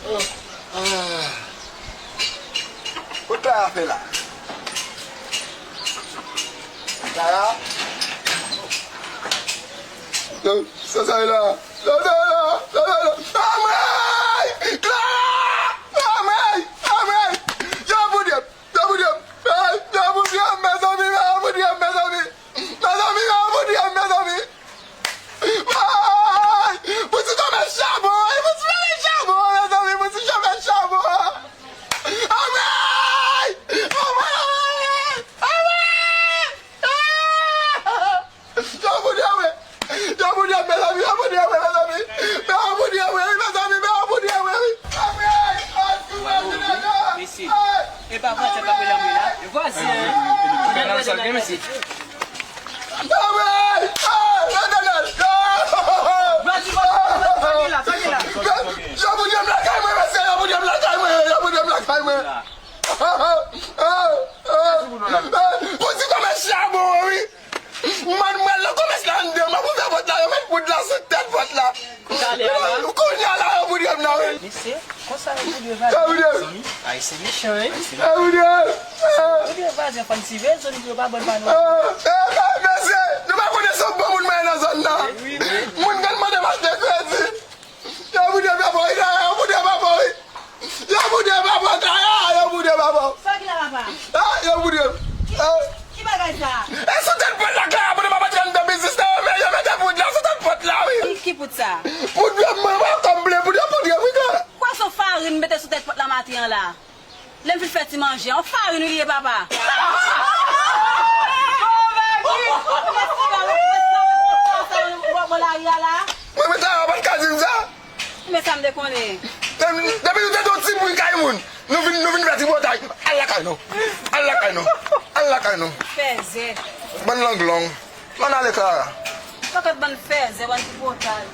What do I feel like? Clara? Sorry, no. E pa pa, se pa pe la mou la. Vwazen. Mwen mesi. Mesi, konsa Poudre Vwazen? Ay, se misyon, eh? Poudre Vwazen fan si ven, so ni pou pa bon pa nou. Mesi, nou pa kone sou bon moun men nan zon nan. Moun gen man de mas de kredi. Yo Poudre Vwazen, yo Poudre Vwazen. Yo Poudre Vwazen, yo Poudre Vwazen. Sa ki la papa? Yo Poudre. Ki bagay sa? E sou ten pot la kla, Poudre Vwazen de bizis na yo men, yo men de poud la, sou ten pot la, oui. Ki pout sa? Poudre mwen komble, Poudre, oui ka. Kwa son farine mette sou tèt pot la matin la? Lem fil fè ti manje, an farine ou liye papa? Mwen mwen ta yon ban kazin sa. Mwen sa mde konè. Depi nou te do ti pou yi kay moun. Nou vin veti botay. Allah kay nou. Allah kay nou. Allah kay nou. Feze. Ban long. Man ale Clara. Fakat ban feze, ban ti botay.